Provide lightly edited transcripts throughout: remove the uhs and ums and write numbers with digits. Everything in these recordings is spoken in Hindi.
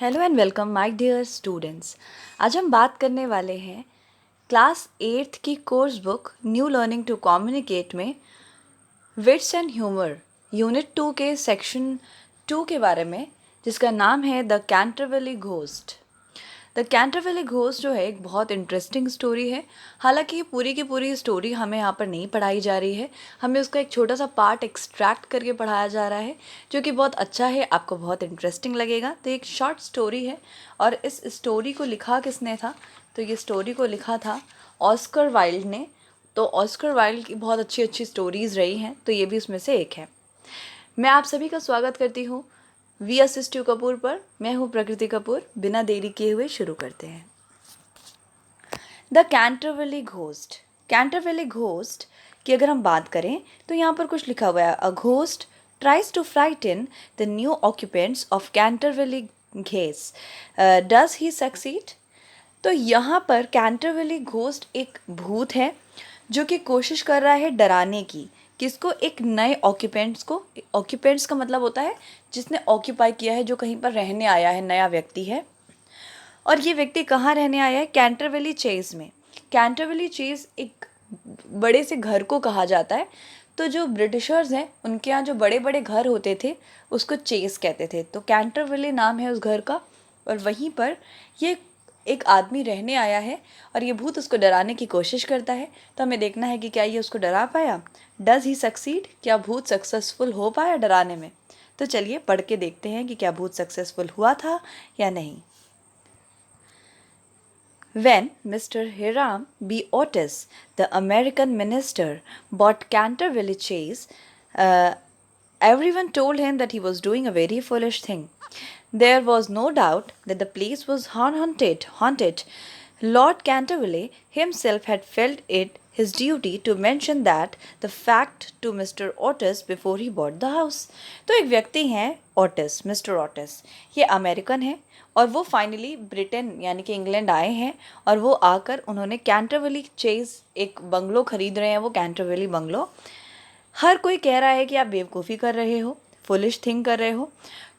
Hello and welcome my dear students. आज हम बात करने वाले हैं क्लास 8th की course book new learning to communicate में विट्स एंड ह्यूमर यूनिट 2 के सेक्शन 2 के बारे में, जिसका नाम है the Canterville ghost. The Canterville ghost जो है एक बहुत इंटरेस्टिंग स्टोरी है। हालांकि ये पूरी की पूरी स्टोरी हमें यहाँ पर नहीं पढ़ाई जा रही है, हमें उसका एक छोटा सा पार्ट एक्सट्रैक्ट करके पढ़ाया जा रहा है, जो कि बहुत अच्छा है, आपको बहुत इंटरेस्टिंग लगेगा। तो एक शॉर्ट स्टोरी है और इस स्टोरी को लिखा किसने था? तो ये स्टोरी को लिखा था ऑस्कर वाइल्ड ने। तो ऑस्कर वाइल्ड की बहुत अच्छी अच्छी स्टोरीज़ रही हैं, तो ये भी उसमें से एक है। मैं आप सभी का स्वागत करती हूँ वी असिस्ट यू कपूर पर। मैं हूँ प्रकृति कपूर। बिना देरी किए हुए शुरू करते हैं। The Canterville ghost. Canterville ghost की अगर हम बात करें तो यहाँ पर कुछ लिखा हुआ है, a ghost tries to frighten the new occupants of Canterville Chase, does he succeed. तो यहाँ पर कैंटरविली घोस्ट एक भूत है जो कि कोशिश कर रहा है डराने की। किसको? एक नए ऑक्यूपेंट्स को। ऑक्यूपेंट्स का मतलब होता है जिसने ऑक्यूपाई किया है, जो कहीं पर रहने आया है, नया व्यक्ति है। और ये व्यक्ति कहाँ रहने आया है? कैंटरविली चेस में। कैंटरविली चेस एक बड़े से घर को कहा जाता है। तो जो ब्रिटिशर्स हैं उनके यहाँ जो बड़े बड़े घर होते थे उसको चेस कहते थे। तो कैंटरविली नाम है उस घर का, और वहीं पर ये एक आदमी रहने आया है और ये भूत उसको डराने की कोशिश करता है। तो हमें देखना है कि क्या ये उसको डरा पाया। Does he succeed? क्या भूत सक्सेसफुल हो पाया डराने में? तो चलिए पढ़ के देखते हैं कि क्या भूत सक्सेसफुल हुआ था या नहीं। When Mr. Hiram B. Otis, the American minister, bought Canterville Chase, everyone told him that he was doing a very foolish thing. There was no doubt that the place was haunted. Lord Canterville himself had felt it his duty to mention that the fact to Mr. Otis before he bought the house. तो एक व्यक्ति हैं ओटिस, मिस्टर ओटिस। ये अमेरिकन है और वो फाइनली ब्रिटेन यानी कि इंग्लैंड आए हैं, और वो आकर उन्होंने कैंटरविली चेस एक बंगलो खरीद रहे हैं। वो कैंटरविली बंगलो, हर कोई कह रहा है कि आप बेवकूफ़ी कर रहे हो, फुलिश थिंग कर रहे हो।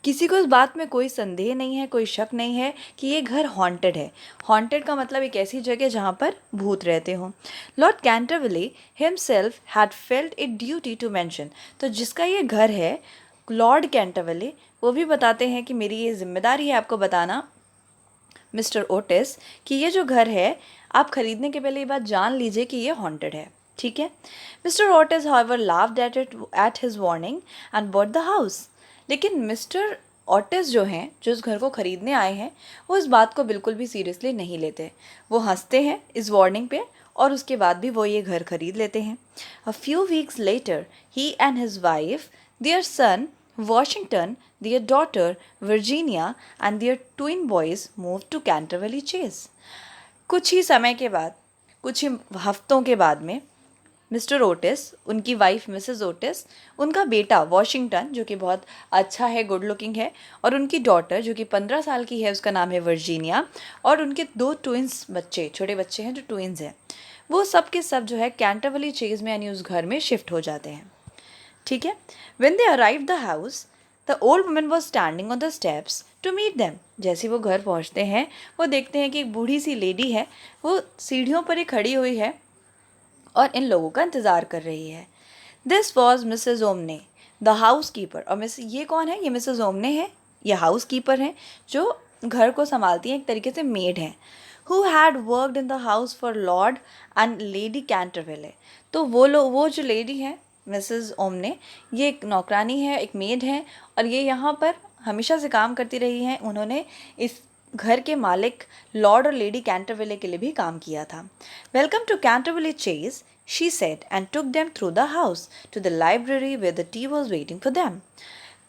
किसी को इस बात में कोई संदेह नहीं है, कोई शक नहीं है कि ये घर हॉन्टेड है। हॉन्टेड का मतलब एक ऐसी जगह जहाँ पर भूत रहते हों। Lord Canterville himself had felt it duty to mention. तो जिसका ये घर है, लॉर्ड कैंटरविली, वो भी बताते हैं कि मेरी ये जिम्मेदारी है आपको बताना मिस्टर ओटिस कि ये जो घर है, आप खरीदने के पहले ये बात जान लीजिए कि ये हॉन्टेड है। ठीक है। Mister Otis however laughed at his warning and bought the house. लेकिन मिस्टर ओटिस जो हैं, जो इस घर को खरीदने आए हैं, वो इस बात को बिल्कुल भी सीरियसली नहीं लेते। वो हंसते हैं इस वार्निंग पे, और उसके बाद भी वो ये घर खरीद लेते हैं। अ फ्यू वीक्स लेटर ही and his wife, their son Washington, their daughter Virginia, and their twin boys moved to Canterville Chase. कुछ ही समय के बाद, कुछ ही हफ्तों के बाद में मिस्टर ओटिस, उनकी वाइफ मिसेस ओटिस, उनका बेटा वॉशिंगटन जो कि बहुत अच्छा है, गुड लुकिंग है, और उनकी डॉटर जो कि 15 साल की है, उसका नाम है वर्जीनिया, और उनके 2 ट्विंस बच्चे, छोटे बच्चे हैं जो ट्विंस हैं, वो सब के सब जो है कैंटरविली चेज में यानी उस घर में शिफ्ट हो जाते हैं। ठीक है। When they arrived the house, the old woman was standing on the steps to meet them. जैसे वो घर पहुंचते हैं, वो देखते हैं कि एक बूढ़ी सी लेडी है, वो सीढ़ियों पर ही खड़ी हुई है और इन लोगों का इंतज़ार कर रही है। This was Mrs. ओमने, the housekeeper. और ये कौन है? ये मिसेस ओमने है, ये हाउस कीपर हैं जो घर को संभालती हैं, एक तरीके से मेड हैं, who had worked in the house for Lord and Lady Canterville. तो वो जो लेडी है मिसेस ओमने, ये एक नौकरानी है, एक मेड है, और ये यहाँ पर हमेशा से काम करती रही हैं। उन्होंने इस घर के मालिक लॉर्ड और लेडी कैंटरविले के लिए भी काम किया था। Welcome to Canterville Chase, she said and took them through the house to the library where the tea was waiting for them.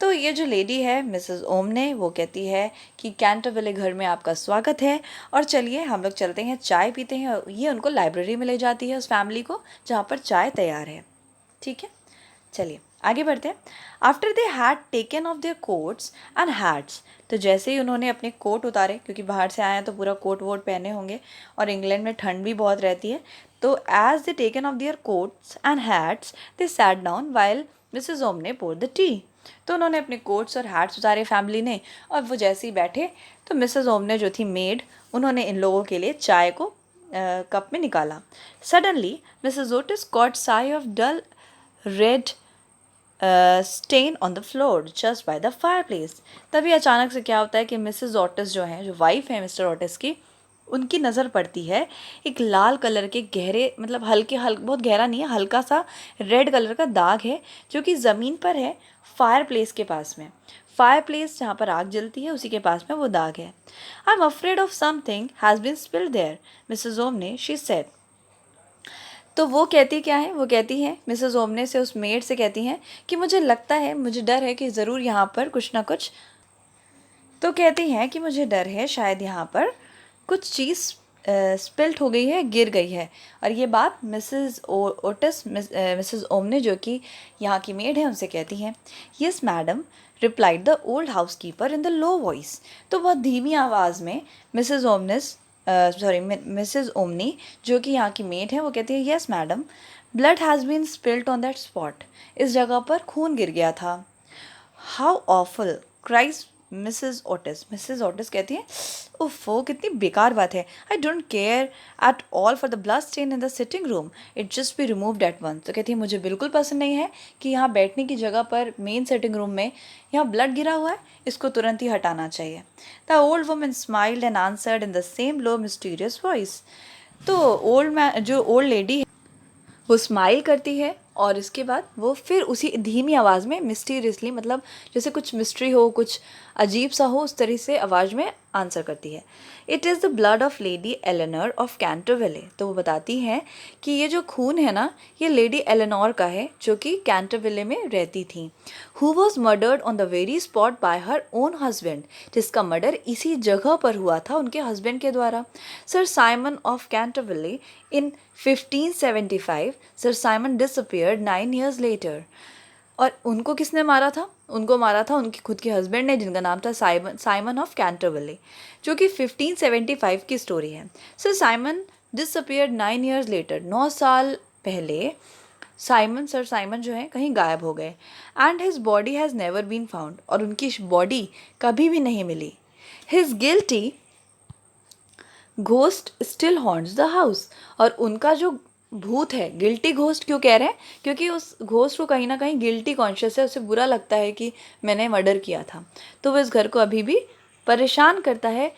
तो ये जो लेडी है मिसेस ओमने, वो कहती है कि कैंटरविले घर में आपका स्वागत है, और चलिए हम लोग चलते हैं, चाय पीते हैं। और ये उनको लाइब्रेरी में ले जाती है, उस फैमिली को, जहाँ पर चाय तैयार है। ठीक है, चलिए आगे बढ़ते हैं। After they had taken off their coats and hats. तो जैसे ही उन्होंने अपने कोट उतारे, क्योंकि बाहर से आए हैं तो पूरा कोट वोट पहने होंगे, और इंग्लैंड में ठंड भी बहुत रहती है, तो as they taken off their coats and hats they sat down while Mrs Umney poured the tea. तो उन्होंने अपने कोट्स और हैट्स उतारे फैमिली ने, और वो जैसे ही बैठे तो मिसेस ओम ने जो थी मेड, उन्होंने इन लोगों के लिए चाय को कप में निकाला. Suddenly Mrs Otis caught sight of dull red stain on the floor just by the fireplace. तभी अचानक से क्या होता है कि मिसेस ओटिस जो हैं, जो वाइफ है मिस्टर ओटिस की, उनकी नज़र पड़ती है एक लाल कलर के गहरे, मतलब बहुत गहरा नहीं है, हल्का सा रेड कलर का दाग है जो कि ज़मीन पर है, फायर प्लेस के पास में. फायर प्लेस जहाँ पर आग जलती है उसी के पास में वो दाग है. I am afraid of something has been spilled there Mrs Umney, she said. तो वो कहती क्या है, वो कहती है मिसेस ओमने से, उस मेड से कहती हैं कि मुझे लगता है, मुझे डर है कि ज़रूर यहाँ पर कुछ ना कुछ, तो कहती हैं कि मुझे डर है शायद यहाँ पर कुछ चीज़ स्पिल्ट हो गई है, गिर गई है. और ये बात मिसेस ओटिस मिसेस ओमने, जो कि यहाँ की मेड है, उनसे कहती हैं. Yes madam, replied the old house keeper in the low voice. तो बहुत धीमी आवाज़ में मिसेस मिसेस ओमनी, जो कि यहाँ की मेड है, वो कहती है yes madam, blood has been spilt on that spot. इस जगह पर खून गिर गया था. How awful cries Mrs Otis कहती है, उफ, वो कितनी बेकार बात है. I don't care at all for the blood stain in the sitting room, it just be removed at once. तो कहती है मुझे बिल्कुल पसंद नहीं है कि यहाँ बैठने की जगह पर मेन सिटिंग रूम में यहाँ ब्लड गिरा हुआ है, इसको तुरंत ही हटाना चाहिए. The old woman smiled and answered in the same low mysterious voice. तो जो ओल्ड लेडी है वो स्माइल करती है, और इसके बाद वो फिर उसी धीमी आवाज़ में मिस्टीरियसली, मतलब जैसे कुछ मिस्ट्री हो, कुछ अजीब सा हो, उस तरह से आवाज़ में आंसर करती है. It is the blood of lady Eleanor of Canterville. तो वो बताती हैं कि ये जो खून है ना, ये लेडी एलेनोर का है, जो कि कैंटरविले में रहती थी. Who was murdered on the very spot by her own husband. जिसका मर्डर इसी जगह पर हुआ था उनके हस्बैंड के द्वारा. Sir Simon of Canterville in 1575. Sir Simon disappeared 9 years later. और उनको किसने मारा था? उनको मारा था उनके खुद के हस्बैंड ने, जिनका नाम था साइमन ऑफ कैंटरविले, जो कि 1575 की स्टोरी है. Sir Simon disappeared 9 years later. 9 साल पहले सर साइमन जो है कहीं गायब हो गए. And his body has never been found. और उनकी बॉडी कभी भी नहीं मिली. His guilty ghost still haunts the house. और उनका जो भूत है, गिल्टी घोस्ट क्यों कह रहे हैं, क्योंकि उस घोस्ट को कहीं ना कहीं गिल्टी कॉन्शियस है, उसे बुरा लगता है कि मैंने मर्डर किया था, तो वो इस घर को अभी भी परेशान करता है,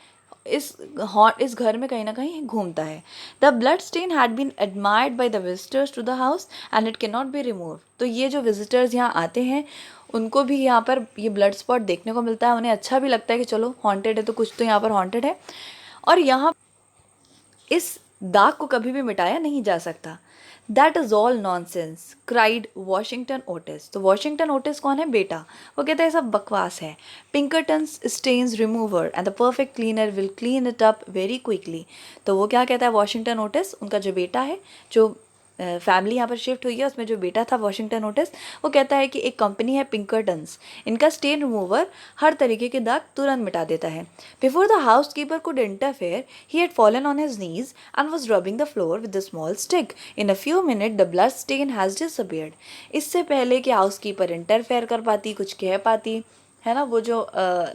इस घर में कहीं ना कहीं घूमता है. The blood stain had been admired by the visitors to the house and it can not be remove. तो ये जो विजिटर्स यहाँ आते हैं उनको भी यहाँ पर ये ब्लड स्पॉट देखने को मिलता है, उन्हें अच्छा भी लगता है कि चलो हॉन्टेड है तो कुछ तो यहाँ पर हॉन्टेड है, और यहाँ इस दाग को कभी भी मिटाया नहीं जा सकता. That is all nonsense, cried Washington Otis. तो वॉशिंगटन ओटिस कौन है? बेटा. वो कहता है सब बकवास है. Pinkerton's stain remover and the perfect cleaner will clean it up very quickly. तो वो क्या कहता है वॉशिंगटन ओटिस, उनका जो बेटा है, जो फैमिली यहाँ पर शिफ्ट हुई है उसमें जो बेटा था वॉशिंगटन ओटिस, वो कहता है कि एक कंपनी है पिंकरटन्स, इनका स्टेन रिमूवर हर तरीके के दाग तुरंत मिटा देता है. Before the housekeeper could interfere he had fallen on his knees and was rubbing the floor with the small stick. In a few minute the blood stain has disappeared. इससे पहले कि हाउस कीपर इंटरफेयर कर पाती, कुछ कह पाती, है ना, वो जो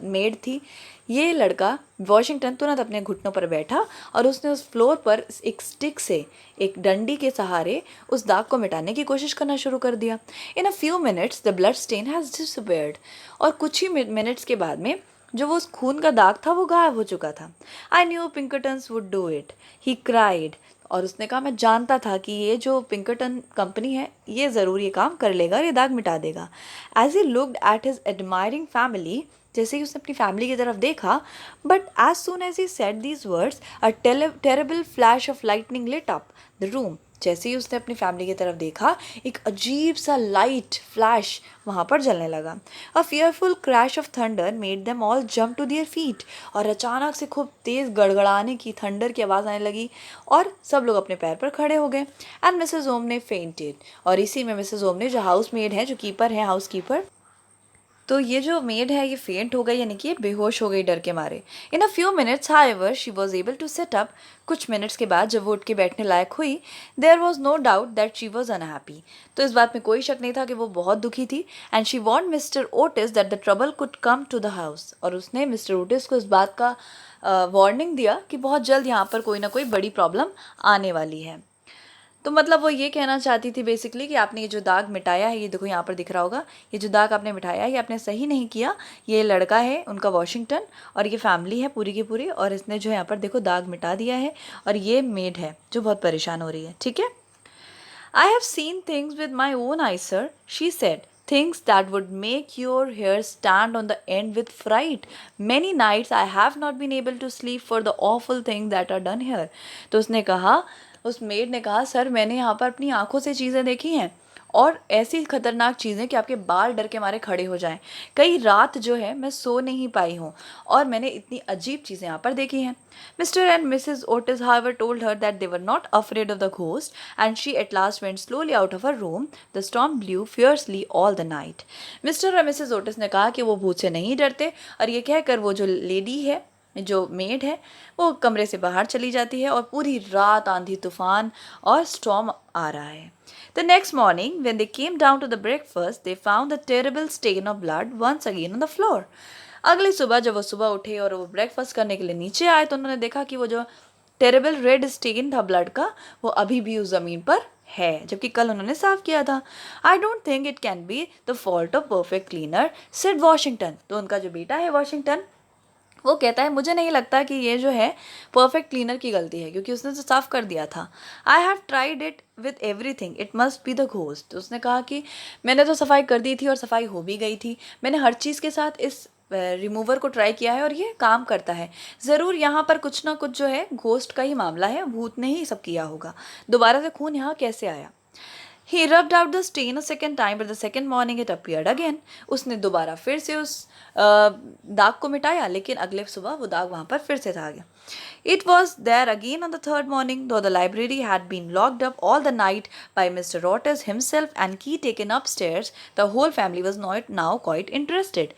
मेड थी, ये लड़का वॉशिंगटन तुरंत अपने घुटनों पर बैठा और उसने उस फ्लोर पर एक स्टिक से, एक डंडी के सहारे उस दाग को मिटाने की कोशिश करना शुरू कर दिया. In a few minutes the blood stain has disappeared. और कुछ ही मिनट्स के बाद में जो वो उस खून का दाग था वो गायब हो चुका था. I knew Pinkerton's would do it, he cried. और उसने कहा मैं जानता था कि ये जो पिंकरटन कंपनी है ये ज़रूर ये काम कर लेगा, ये दाग मिटा देगा. As he looked at his admiring family, जैसे ही उसने अपनी फैमिली की तरफ देखा, but as soon as he said these words a terrible flash of lightning lit up the room. जैसे ही उसने अपनी फैमिली की तरफ देखा, एक अजीब सा लाइट फ्लैश वहाँ पर जलने लगा. A fearful crash of thunder made them all jump to their feet. और अचानक से खूब तेज़ गड़गड़ाने की, थंडर की आवाज़ आने लगी और सब लोग अपने पैर पर खड़े हो गए. एंड मिसेज ओम ने फेंटेड. और इसी में मिसेज ओम ने, जो हाउस मेड है, जो कीपर है, हाउस कीपर, तो ये जो मेड है ये फेंट हो गई, यानी कि ये बेहोश हो गई डर के मारे। In a few minutes however she was able to set up. कुछ मिनट्स के बाद जब वो उठ के बैठने लायक हुई, there was no doubt that she was unhappy. तो इस बात में कोई शक नहीं था कि वो बहुत दुखी थी। And she want Mr Otis that the trouble could come to the house. और उसने मिस्टर ओटिस को इस बात का वार्निंग दिया कि बहुत जल्द यहाँ पर कोई ना कोई बड़ी प्रॉब्लम आने वाली है। तो मतलब वो ये कहना चाहती थी बेसिकली कि आपने ये जो दाग मिटाया है, ये देखो यहाँ पर दिख रहा होगा, ये जो दाग आपने मिटाया है ये आपने सही नहीं किया। ये लड़का है उनका वॉशिंगटन, और ये फैमिली है पूरी की पूरी, और इसने जो यहाँ पर देखो दाग मिटा दिया है, और ये मेड है जो बहुत परेशान हो रही है। ठीक है। I have seen things with my own eyes, sir, she said. Things that would make your hair stand on the end with fright. Many nights I have not been able to sleep for the awful things that are done here. तो उसने कहा, उस मेड ने कहा, सर मैंने यहाँ पर अपनी आंखों से चीज़ें देखी हैं, और ऐसी खतरनाक चीज़ें कि आपके बाल डर के मारे खड़े हो जाएं। कई रात जो है मैं सो नहीं पाई हूँ, और मैंने इतनी अजीब चीज़ें यहाँ पर देखी हैं। Mister and Mrs Otis however told her that they were not afraid of the ghost, and she at last went slowly out of her room. The storm blew fiercely all the night. Mister और मिसेस ओटिस ने कहा कि वो भूत से नहीं डरते, और ये कहकर वो जो लेडी है, जो मेड है, वो कमरे से बाहर चली जाती है, और पूरी रात आंधी तूफान और स्टॉर्म आ रहा है। The next morning, when they came down to the breakfast, they found the terrible stain of blood once again on the floor. अगली सुबह जब वो सुबह उठे और वो ब्रेकफास्ट करने के लिए नीचे आए, तो उन्होंने देखा कि वो जो टेरेबल रेड स्टेन था ब्लड का, वो अभी भी उस ज़मीन पर है, जबकि कल उन्होंने साफ किया था। I don't think it can be the fault of perfect cleaner, said Washington. तो उनका जो बेटा है वॉशिंगटन, वो कहता है मुझे नहीं लगता कि ये जो है परफेक्ट क्लीनर की गलती है, क्योंकि उसने तो साफ़ कर दिया था। I have tried it with everything, it must be the ghost. तो उसने कहा कि मैंने तो सफाई कर दी थी और सफाई हो भी गई थी, मैंने हर चीज़ के साथ इस रिमूवर को ट्राई किया है और ये काम करता है। ज़रूर यहाँ पर कुछ ना कुछ जो है घोस्ट का ही मामला है, भूत ने ही सब किया होगा। दोबारा से खून यहाँ कैसे आया? He rubbed out the stain a second time, but the second morning it appeared again. उसने दोबारा फिर से उस दाग को मिटाया, लेकिन अगले सुबह वो दाग वहाँ पर फिर से था गया। It was there again on the third morning, though the library had been locked up all the night by Mr. Otis himself and key taken upstairs. The whole family was not now quite interested.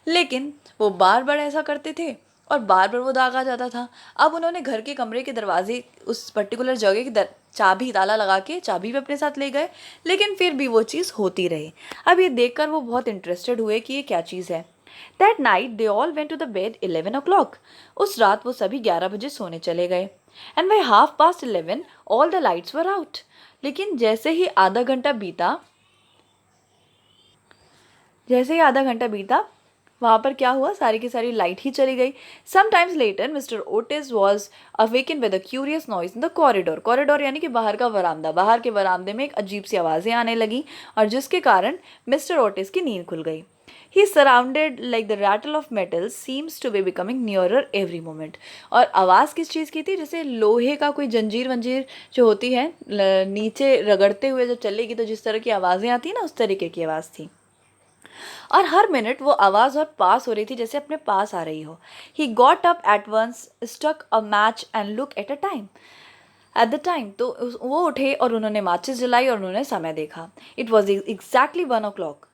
लेकिन वो बार बार ऐसा करते थे और बार बार वो दाग आ जाता था। अब उन्होंने घर के कमरे के दरवाजे उस पर्टिकुलर जगह की चाबी ताला लगा के चाबी भी अपने साथ ले गए, लेकिन फिर भी वो चीज़ होती रही। अब ये देखकर वो बहुत इंटरेस्टेड हुए कि ये क्या चीज़ है। That night they all went to the bed 11 o'clock. उस रात वो सभी 11 बजे सोने चले गए। And by 11:30 all the lights were out. लेकिन जैसे ही आधा घंटा बीता वहाँ पर क्या हुआ, सारी की सारी लाइट ही चली गई। Sometimes letter mister Otis was awaken with a curious noise in the corridor. Corridor यानी कि बाहर का वरामदा। बाहर के वरामदे में एक अजीब सी आवाज़ें आने लगी, और जिसके कारण मिस्टर ओटिस की नींद खुल गई. He surrounded like the rattle of metal seems to be becoming nearer every moment. और आवाज़ किस चीज़ की थी? जैसे लोहे का कोई जंजीर वंजीर जो होती है नीचे रगड़ते हुए जब चलेगी तो जिस तरह की आवाज़ें आती हैं ना, उस तरीके की आवाज़ थी। और हर मिनट वो आवाज़ और पास हो रही थी, जैसे अपने पास आ रही हो. He got up at once, stuck a match and look at the time. तो वो उठे और उन्होंने माचिस जलाई और उन्होंने समय देखा. It was exactly 1 o'clock.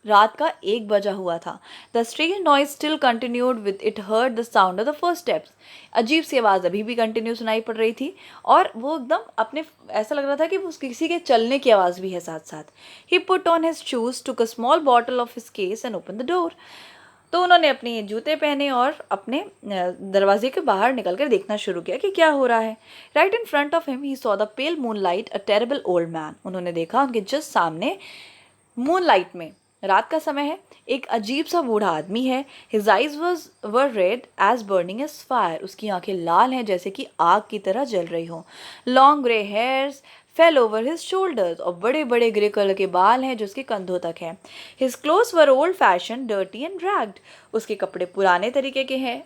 रात का 1 बजा हुआ था. The strange noise still continued with it heard the sound of the first steps. अजीब सी आवाज़ अभी भी कंटिन्यू सुनाई पड़ रही थी, और वो एकदम अपने ऐसा लग रहा था कि वो किसी के चलने की आवाज़ भी है साथ साथ. He put on his shoes, took a small bottle of his case and open the door. तो उन्होंने अपने जूते पहने और अपने दरवाजे के बाहर निकल कर देखना शुरू किया कि क्या हो रहा है. Right in front of him he saw the pale moon light a terrible old man. उन्होंने देखा उनके जस्ट सामने मून लाइट में, रात का समय है, एक अजीब सा बूढ़ा आदमी है. His eyes were red as burning as fire. उसकी आंखें लाल हैं जैसे कि आग की तरह जल रही हो. Long grey hairs fail over his shoulders. और बड़े बड़े ग्रे कलर के बाल हैं जो उसके कंधों तक हैं. His clothes were old fashion, dirty and dragged. उसके कपड़े पुराने तरीके के हैं,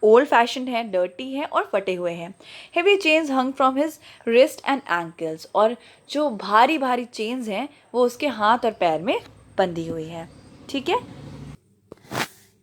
ओल्ड फैशन है, डर्टी है और फटे हुए हैं. Heavy chains hung from his wrist and ankles. और जो भारी भारी चेन्स हैं वो उसके हाथ और पैर में बंधी हुई है. ठीक है.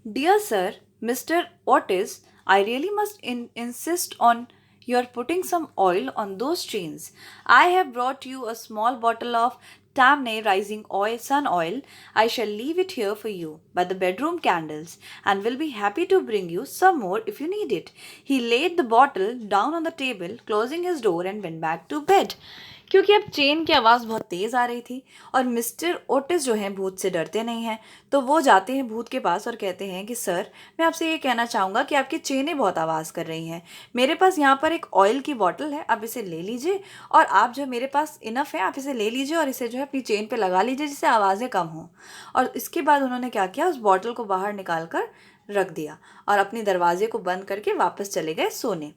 Dear sir, Mr Otis, I really must insist on your putting some oil on those chains. I have brought you a small bottle of Tamne rising oil, sun oil, I shall leave it here for you by the bedroom candles and will be happy to bring you some more if you need it. He laid the bottle down on the table, closing his door and went back to bed. क्योंकि अब चेन की आवाज़ बहुत तेज़ आ रही थी और मिस्टर ओटिस जो हैं भूत से डरते नहीं हैं, तो वो जाते हैं भूत के पास और कहते हैं कि सर, मैं आपसे ये कहना चाहूँगा कि आपकी चेनें बहुत आवाज़ कर रही हैं। मेरे पास यहाँ पर एक ऑयल की बॉटल है, आप इसे ले लीजिए और आप जो मेरे पास इनफ है, आप इसे ले लीजिए और इसे जो है अपनी चेन पे लगा लीजिए जिससे आवाज़ें कम हों। और इसके बाद उन्होंने क्या किया, उस बॉटल को बाहर निकाल कर रख दिया और अपने दरवाजे को बंद करके वापस चले गए सोने।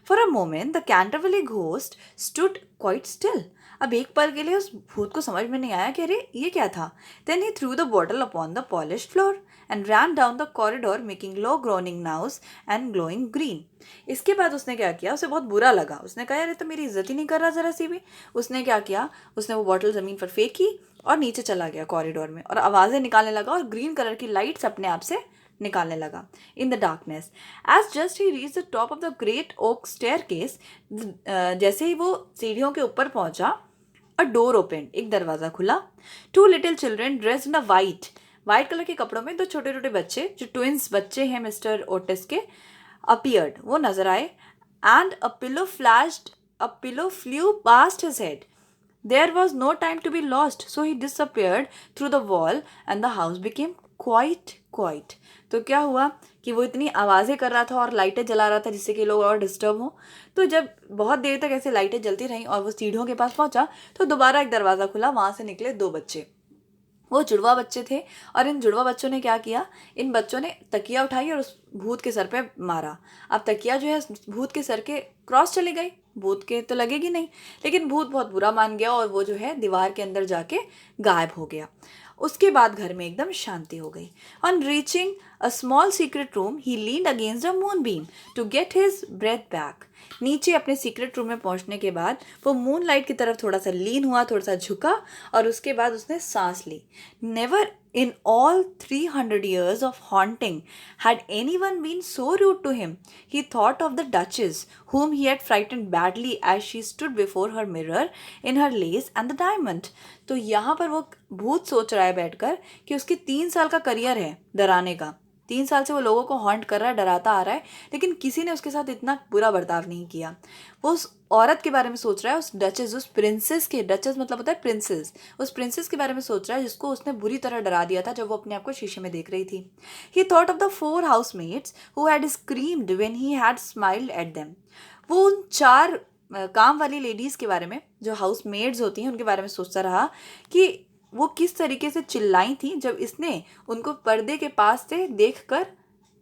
For a moment, the Canterville ghost stood quite still. अब एक पल के लिए उस भूत को समझ में नहीं आया कि अरे ये क्या था. Then he threw the bottle upon the polished floor and ran down the corridor making low groaning noise and glowing green. इसके बाद उसने क्या किया, उसे बहुत बुरा लगा. उसने कहा यार ये तो मेरी इज्जत ही नहीं कर रहा जरा सी भी. उसने क्या किया, उसने वो बॉटल ज़मीन पर फेंकी और नीचे चला गया कॉरिडोर में और आवाज़ें निकालने लगा और ग्रीन कलर की लाइट्स अपने आप से निकालने लगा in the darkness. As just he reach the top of the great oak staircase, जैसे ही वो सीढ़ियों के ऊपर पहुंचा, अ डोर ओपन, एक दरवाज़ा खुला. Two little children dressed in a white colour के कपड़ों में दो छोटे छोटे बच्चे जो ट्विंस बच्चे हैं मिस्टर ओटिस के, अपीयर्ड, वो नजर आए. And a pillow flu past his head. There was no time to be lost, so he disappeared through the wall and the house became quite. तो क्या हुआ कि वो इतनी आवाज़ें कर रहा था और लाइटें जला रहा था जिससे कि लोग और डिस्टर्ब हों. तो जब बहुत देर तक ऐसे लाइटें जलती रहीं और वो सीढ़ियों के पास पहुंचा तो दोबारा एक दरवाज़ा खुला. वहाँ से निकले दो बच्चे. वो जुड़वा बच्चे थे और इन जुड़वा बच्चों ने क्या किया, इन बच्चों ने तकिया उठाई और उस भूत के सर पे मारा. अब तकिया जो है भूत के सर के क्रॉस चली गई. भूत के तो लगेगी नहीं, लेकिन भूत बहुत बुरा मान गया और वो जो है दीवार के अंदर जाके गायब हो गया. उसके बाद घर में एकदम शांति हो गई. On reaching a small secret room he leaned against a moonbeam to get his breath back. नीचे अपने सीक्रेट रूम में पहुंचने के बाद वो मून लाइट की तरफ थोड़ा सा लीन हुआ, थोड़ा सा झुका और उसके बाद उसने सांस ली. Never in all 300 years of haunting had anyone been so rude to him. He thought of the Duchess, whom he had frightened badly as she stood before her mirror in her lace and the diamond. तो यहाँ पर वो भूत सोच रहा है बैठकर कि उसके 3 साल का करियर है डराने का. 3 साल से वो लोगों को हॉन्ट कर रहा है, डराता आ रहा है, लेकिन किसी ने उसके साथ इतना बुरा बर्ताव नहीं किया. वो उस औरत के बारे में सोच रहा है, उस डचेस, उस प्रिंसेस के, डचेस मतलब होता है प्रिंसेस, उस प्रिंसेस के बारे में सोच रहा है जिसको उसने बुरी तरह डरा दिया था जब वो अपने आप को शीशे में देख रही थी. ही thought of the 4 housemates who had screamed when he had smiled at them. वो उन 4 काम वाली लेडीज़ के बारे में, जो हाउस मेड्स होती हैं, उनके बारे में सोचता रहा कि वो किस तरीके से चिल्लाई थी जब इसने उनको पर्दे के पास से देखकर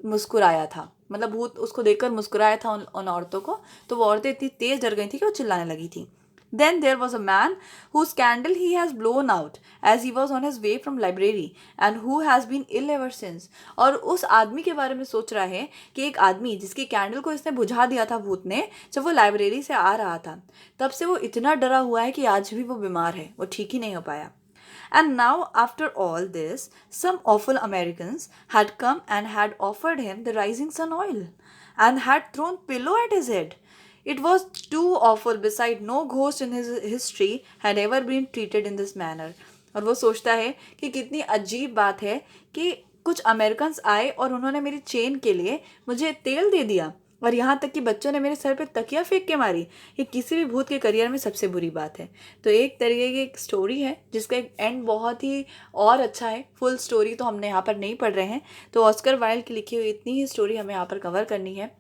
मुस्कुराया था. मतलब भूत उसको देखकर मुस्कुराया था उन औरतों को, तो वो औरतें इतनी तेज डर गई थी कि वो चिल्लाने लगी थी. Then there was a man whose candle he has blown out as he was on his way from library and who has been ill ever since. और उस आदमी के बारे में सोच रहा है कि एक आदमी जिसकी कैंडल को इसने बुझा दिया था भूत ने जब वो लाइब्रेरी से आ रहा था, तब से वो इतना डरा हुआ है कि आज भी वो बीमार है, वो ठीक ही नहीं हो पाया. And now, after all this, some awful Americans had come and had offered him the rising sun oil and had thrown pillow at his head. It was too awful. Beside, no ghost in his history had ever been treated in this manner. और वो सोचता है कि कितनी अजीब बात है कि कुछ अमेरिकन्स आए और उन्होंने मेरी चेन के लिए मुझे तेल दे दिया और यहाँ तक कि बच्चों ने मेरे सर पे तकिया फेंक के मारी. ये किसी भी भूत के करियर में सबसे बुरी बात है. तो एक तरीके की एक स्टोरी है जिसका एक एंड बहुत ही और अच्छा है. फुल स्टोरी तो हमने यहाँ पर नहीं पढ़ रहे हैं, तो ऑस्कर वाइल्ड की लिखी हुई इतनी ही स्टोरी हमें यहाँ पर कवर करनी है.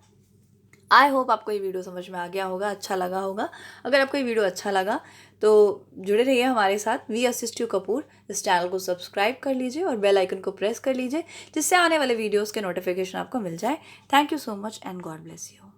आई होप आपको ये वीडियो समझ में आ गया होगा, अच्छा लगा होगा. अगर आपको ये वीडियो अच्छा लगा तो जुड़े रहिए हमारे साथ. वी असिस्ट यू कपूर, इस चैनल को सब्सक्राइब कर लीजिए और बेल आइकन को प्रेस कर लीजिए जिससे आने वाले वीडियोस के नोटिफिकेशन आपको मिल जाए. Thank you so much and God bless you.